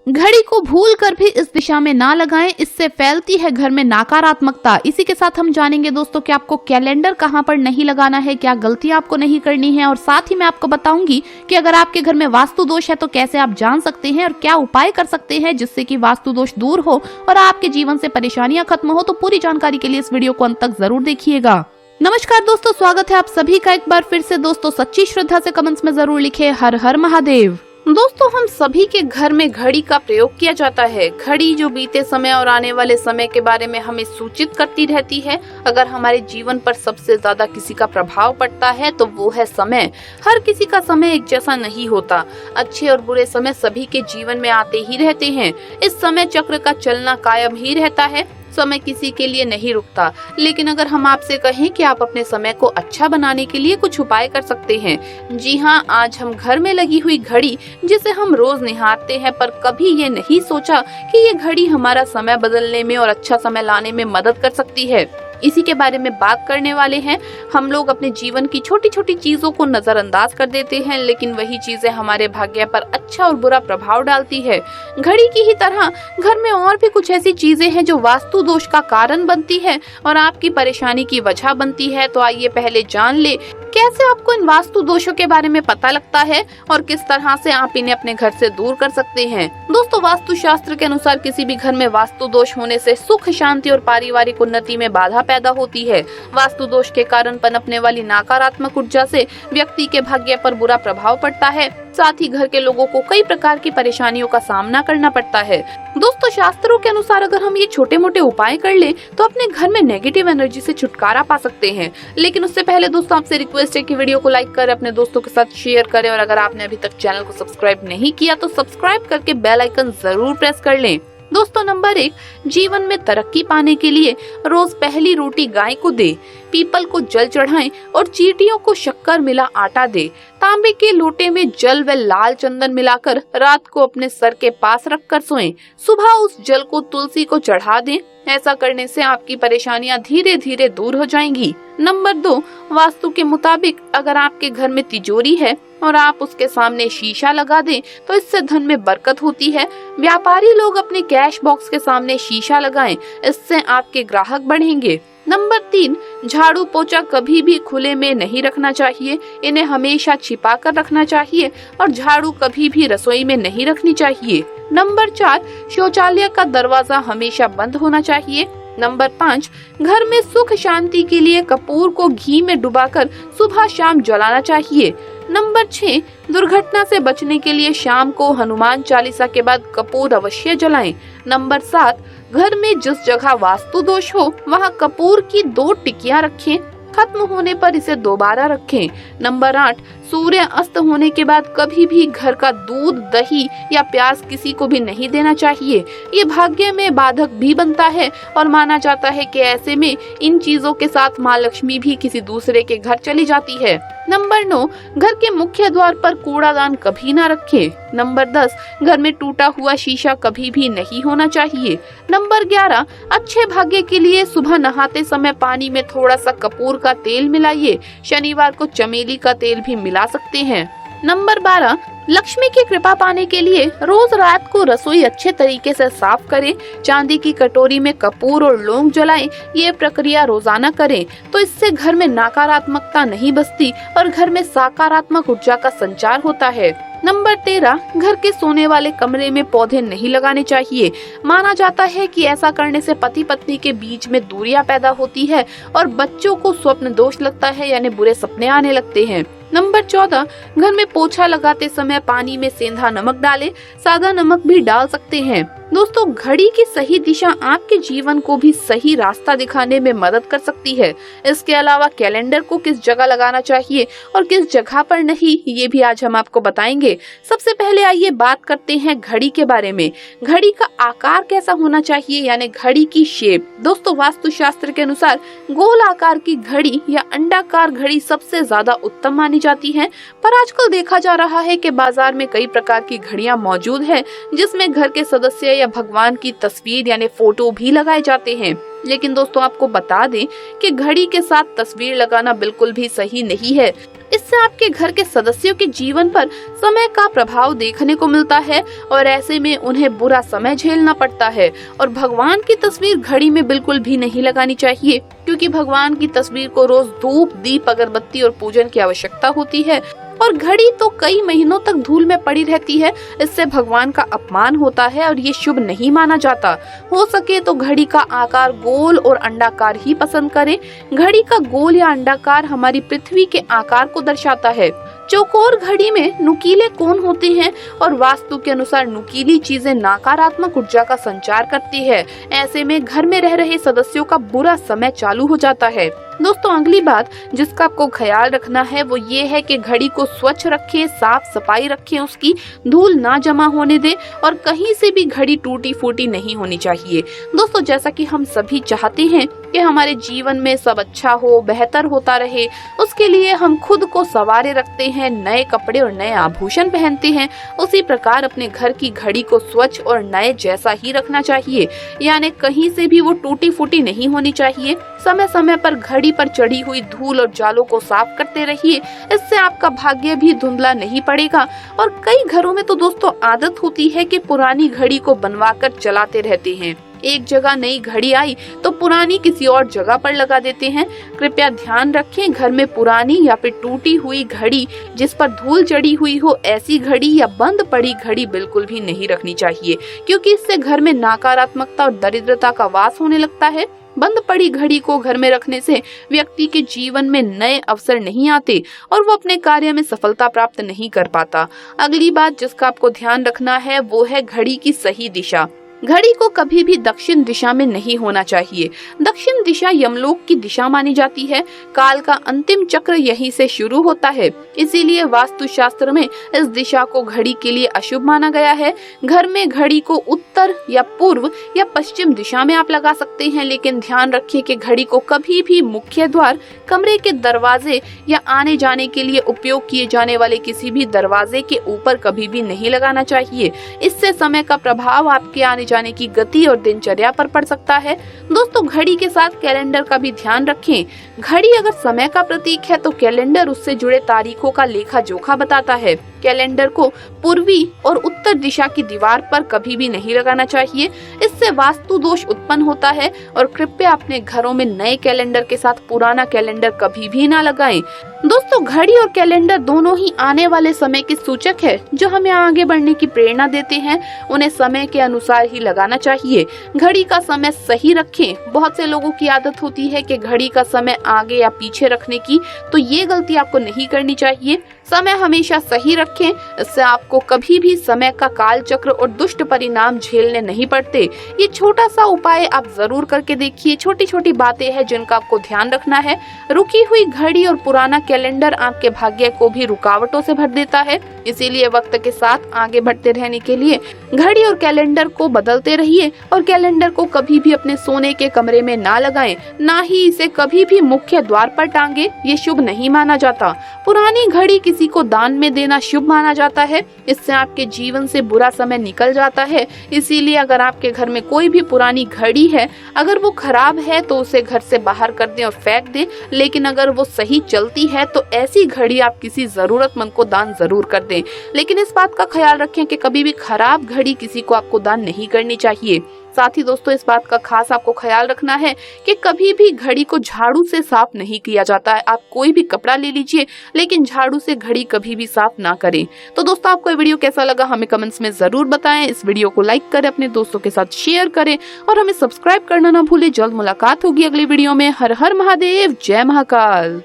घड़ी को भूल कर भी इस दिशा में ना लगाएं, इससे फैलती है घर में नकारात्मकता। इसी के साथ हम जानेंगे दोस्तों कि आपको कैलेंडर कहां पर नहीं लगाना है, क्या गलती आपको नहीं करनी है, और साथ ही मैं आपको बताऊंगी कि अगर आपके घर में वास्तु दोष है तो कैसे आप जान सकते हैं और क्या उपाय कर सकते हैं जिससे कि वास्तु दोष दूर हो और आपके जीवन से परेशानियां खत्म हो। तो पूरी जानकारी के लिए इस वीडियो को अंत तक जरूर देखिएगा। नमस्कार दोस्तों, स्वागत है आप सभी का एक बार फिर से। दोस्तों सच्ची श्रद्धा से कमेंट्स में जरूर लिखे हर हर महादेव। दोस्तों हम सभी के घर में घड़ी का प्रयोग किया जाता है। घड़ी जो बीते समय और आने वाले समय के बारे में हमें सूचित करती रहती है। अगर हमारे जीवन पर सबसे ज्यादा किसी का प्रभाव पड़ता है तो वो है समय। हर किसी का समय एक जैसा नहीं होता। अच्छे और बुरे समय सभी के जीवन में आते ही रहते हैं। इस समय चक्र का चलना कायम ही रहता है। समय किसी के लिए नहीं रुकता। लेकिन अगर हम आपसे कहें कि आप अपने समय को अच्छा बनाने के लिए कुछ उपाय कर सकते हैं। जी हाँ, आज हम घर में लगी हुई घड़ी जिसे हम रोज निहारते हैं, पर कभी ये नहीं सोचा कि ये घड़ी हमारा समय बदलने में और अच्छा समय लाने में मदद कर सकती है। इसी के बारे में बात करने वाले हैं। हम लोग अपने जीवन की छोटी छोटी चीजों को नजरअंदाज कर देते हैं, लेकिन वही चीजें हमारे भाग्य पर अच्छा और बुरा प्रभाव डालती है। घड़ी की ही तरह घर में और भी कुछ ऐसी चीजें हैं जो वास्तु दोष का कारण बनती है और आपकी परेशानी की वजह बनती है। तो आइए पहले जान ले कैसे आपको इन वास्तु दोषों के बारे में पता लगता है और किस तरह से आप इन्हें अपने घर से दूर कर सकते हैं। दोस्तों वास्तु शास्त्र के अनुसार किसी भी घर में वास्तु दोष होने से सुख, शांति और पारिवारिक उन्नति में बाधा पैदा होती है। वास्तु दोष के कारण पनपने वाली नकारात्मक ऊर्जा से व्यक्ति के भाग्य पर बुरा प्रभाव पड़ता है। साथ ही घर के लोगों को कई प्रकार की परेशानियों का सामना करना पड़ता है। दोस्तों शास्त्रों के अनुसार अगर हम ये छोटे मोटे उपाय कर ले तो अपने घर में नेगेटिव एनर्जी से छुटकारा पा सकते हैं। लेकिन उससे पहले दोस्तों आपसे रिक्वेस्ट है कि वीडियो को लाइक करें, अपने दोस्तों के साथ शेयर करें, और अगर आपने अभी तक चैनल को सब्सक्राइब नहीं किया तो सब्सक्राइब करके बेल आइकन जरूर प्रेस कर लें। दोस्तों नंबर 1, जीवन में तरक्की पाने के लिए रोज पहली रोटी गाय को दे, पीपल को जल चढ़ाएं और चींटियों को शक्कर मिला आटा दे। तांबे के लोटे में जल व लाल चंदन मिलाकर रात को अपने सर के पास रखकर सोएं। सुबह उस जल को तुलसी को चढ़ा दें। ऐसा करने से आपकी परेशानियां धीरे धीरे दूर हो जाएंगी। नंबर 2, वास्तु के मुताबिक अगर आपके घर में तिजोरी है और आप उसके सामने शीशा लगा दें तो इससे धन में बरकत होती है। व्यापारी लोग अपने कैश बॉक्स के सामने शीशा लगाएं, इससे आपके ग्राहक बढ़ेंगे। नंबर 3, झाड़ू पोछा कभी भी खुले में नहीं रखना चाहिए। इन्हें हमेशा छिपा कर रखना चाहिए और झाड़ू कभी भी रसोई में नहीं रखनी चाहिए। नंबर 4, शौचालय का दरवाजा हमेशा बंद होना चाहिए। नंबर 5, घर में सुख शांति के लिए कपूर को घी में डुबाकर सुबह शाम जलाना चाहिए। नंबर 6, दुर्घटना से बचने के लिए शाम को हनुमान चालीसा के बाद कपूर अवश्य जलाएं। नंबर 7, घर में जिस जगह वास्तु दोष हो वहां कपूर की 2 टिकियां रखें, खत्म होने पर इसे दोबारा रखें। नंबर 8, सूर्य अस्त होने के बाद कभी भी घर का दूध, दही या प्याज किसी को भी नहीं देना चाहिए। ये भाग्य में बाधक भी बनता है और माना जाता है कि ऐसे में इन चीजों के साथ माँ लक्ष्मी भी किसी दूसरे के घर चली जाती है। नंबर 9, घर के मुख्य द्वार पर कूड़ादान कभी ना रखें। नंबर 10, घर में टूटा हुआ शीशा कभी भी नहीं होना चाहिए। नंबर 11, अच्छे भाग्य के लिए सुबह नहाते समय पानी में थोड़ा सा कपूर का तेल मिलाइए। शनिवार को चमेली का तेल भी मिला सकते हैं। नंबर 12, लक्ष्मी की कृपा पाने के लिए रोज रात को रसोई अच्छे तरीके से साफ करें। चांदी की कटोरी में कपूर और लौंग जलाएं। ये प्रक्रिया रोजाना करें तो इससे घर में नकारात्मकता नहीं बसती और घर में सकारात्मक ऊर्जा का संचार होता है। नंबर 13, घर के सोने वाले कमरे में पौधे नहीं लगाने चाहिए। माना जाता है कि ऐसा करने से पति पत्नी के बीच में दूरियां पैदा होती है और बच्चों को स्वप्न दोष लगता है, यानी बुरे सपने आने लगते हैं। नंबर 14, घर में पोछा लगाते समय पानी में सेंधा नमक डालें। सादा नमक भी डाल सकते हैं। दोस्तों घड़ी की सही दिशा आपके जीवन को भी सही रास्ता दिखाने में मदद कर सकती है। इसके अलावा कैलेंडर को किस जगह लगाना चाहिए और किस जगह पर नहीं, ये भी आज हम आपको बताएंगे। सबसे पहले आइए बात करते हैं घड़ी के बारे में। घड़ी का आकार कैसा होना चाहिए, यानी घड़ी की शेप। दोस्तों वास्तु शास्त्र के अनुसार गोल आकार की घड़ी या अंडाकार घड़ी सबसे ज्यादा उत्तम मानी जाती है, पर आजकल देखा जा रहा है कि बाजार में कई प्रकार की घड़ियां मौजूद हैं, जिसमें घर के सदस्य या भगवान की तस्वीर यानी फोटो भी लगाए जाते हैं। लेकिन दोस्तों आपको बता दें कि घड़ी के साथ तस्वीर लगाना बिल्कुल भी सही नहीं है। इससे आपके घर के सदस्यों के जीवन पर समय का प्रभाव देखने को मिलता है और ऐसे में उन्हें बुरा समय झेलना पड़ता है। और भगवान की तस्वीर घड़ी में बिल्कुल भी नहीं लगानी चाहिए, क्योंकि भगवान की तस्वीर को रोज धूप, दीप, अगरबत्ती और पूजन की आवश्यकता होती है और घड़ी तो कई महीनों तक धूल में पड़ी रहती है। इससे भगवान का अपमान होता है और ये शुभ नहीं माना जाता। हो सके तो घड़ी का आकार गोल और अंडाकार ही पसंद करें। घड़ी का गोल या अंडाकार हमारी पृथ्वी के आकार को दर्शाता है। चौकोर घड़ी में नुकीले कोण होते हैं और वास्तु के अनुसार नुकीली चीजें नकारात्मक ऊर्जा का संचार करती है। ऐसे में घर में रह रहे सदस्यों का बुरा समय चालू हो जाता है। दोस्तों, अगली बात जिसका आपको ख्याल रखना है वो ये है कि घड़ी को स्वच्छ रखें, साफ सफाई रखें, उसकी धूल ना जमा होने दें और कहीं से भी घड़ी टूटी फूटी नहीं होनी चाहिए। दोस्तों, जैसा कि हम सभी चाहते हैं कि हमारे जीवन में सब अच्छा हो, बेहतर होता रहे, उसके लिए हम खुद को संवारे रखते हैं, नए कपड़े और नए आभूषण पहनते हैं। उसी प्रकार अपने घर की घड़ी को स्वच्छ और नए जैसा ही रखना चाहिए, यानी कहीं से भी वो टूटी फूटी नहीं होनी चाहिए। समय समय पर घड़ी पर चढ़ी हुई धूल और जालों को साफ करते रहिए, इससे आपका भाग्य भी धुंधला नहीं पड़ेगा। और कई घरों में तो दोस्तों आदत होती है कि पुरानी घड़ी को बनवाकर चलाते रहते हैं। एक जगह नई घड़ी आई तो पुरानी किसी और जगह पर लगा देते हैं। कृपया ध्यान रखें, घर में पुरानी या फिर टूटी हुई घड़ी जिस पर धूल चढ़ी हुई हो, ऐसी घड़ी या बंद पड़ी घड़ी बिल्कुल भी नहीं रखनी चाहिए, क्योंकि इससे घर में नकारात्मकता और दरिद्रता का वास होने लगता है। बंद पड़ी घड़ी को घर में रखने से व्यक्ति के जीवन में नए अवसर नहीं आते और वो अपने कार्य में सफलता प्राप्त नहीं कर पाता। अगली बात जिसका आपको ध्यान रखना है वो है घड़ी की सही दिशा। घड़ी को कभी भी दक्षिण दिशा में नहीं होना चाहिए। दक्षिण दिशा यमलोक की दिशा मानी जाती है। काल का अंतिम चक्र यहीं से शुरू होता है, इसीलिए वास्तु शास्त्र में इस दिशा को घड़ी के लिए अशुभ माना गया है। घर में घड़ी को उत्तर या पूर्व या पश्चिम दिशा में आप लगा सकते हैं, लेकिन ध्यान रखिए कि घड़ी को कभी भी मुख्य द्वार, कमरे के दरवाजे या आने जाने के लिए उपयोग किए जाने वाले किसी भी दरवाजे के ऊपर कभी भी नहीं लगाना चाहिए। इससे समय का प्रभाव आपके आने जाने की गति और दिनचर्या पर पड़ सकता है। दोस्तों, घड़ी के साथ कैलेंडर का भी ध्यान रखें। घड़ी अगर समय का प्रतीक है तो कैलेंडर उससे जुड़े तारीखों का लेखा जोखा बताता है। कैलेंडर को पूर्वी और उत्तर दिशा की दीवार पर कभी भी नहीं लगाना चाहिए, इससे वास्तु दोष उत्पन्न होता है। और कृपया अपने घरों में नए कैलेंडर के साथ पुराना कैलेंडर कभी भी ना लगाएं। दोस्तों, घड़ी और कैलेंडर दोनों ही आने वाले समय के सूचक है जो हमें आगे बढ़ने की प्रेरणा देते हैं। उन्हें समय के अनुसार ही लगाना चाहिए। घड़ी का समय सही रखें। बहुत से लोगों की आदत होती है कि घड़ी का समय आगे या पीछे रखने की, तो ये गलती आपको नहीं करनी चाहिए। समय हमेशा सही रखें, इससे आपको कभी भी समय का काल चक्र और दुष्ट परिणाम झेलने नहीं पड़ते। ये छोटा सा उपाय आप जरूर करके देखिए। छोटी छोटी बातें हैं जिनका आपको ध्यान रखना है। रुकी हुई घड़ी और पुराना कैलेंडर आपके भाग्य को भी रुकावटों से भर देता है, इसीलिए वक्त के साथ आगे बढ़ते रहने के लिए घड़ी और कैलेंडर को बदलते रहिए। और कैलेंडर को कभी भी अपने सोने के कमरे में ना लगाएं, ना ही इसे कभी भी मुख्य द्वार पर टांगे, ये शुभ नहीं माना जाता। पुरानी घड़ी किसी को दान में देना शुभ माना जाता है, इससे आपके जीवन से बुरा समय निकल जाता है। इसीलिए अगर आपके घर में कोई भी पुरानी घड़ी है, अगर वो खराब है तो उसे घर से बाहर कर दें और फेंक दें, लेकिन अगर वो सही चलती है तो ऐसी घड़ी आप किसी जरूरतमंद को दान जरूर कर दें। लेकिन इस बात का ख्याल रखें कि कभी भी खराब घड़ी किसी को आपको दान नहीं करनी चाहिए। साथ ही दोस्तों, इस बात का खास आपको ख्याल रखना है कि कभी भी घड़ी को झाड़ू से साफ नहीं किया जाता है। आप कोई भी कपड़ा ले लीजिए, लेकिन झाड़ू से घड़ी कभी भी साफ ना करें। तो दोस्तों, आपको ये वीडियो कैसा लगा हमें कमेंट्स में जरूर बताएं। इस वीडियो को लाइक करें, अपने दोस्तों के साथ शेयर करें और हमें सब्सक्राइब करना ना भूलें। जल्द मुलाकात होगी अगली वीडियो में। हर हर महादेव, जय महाकाल।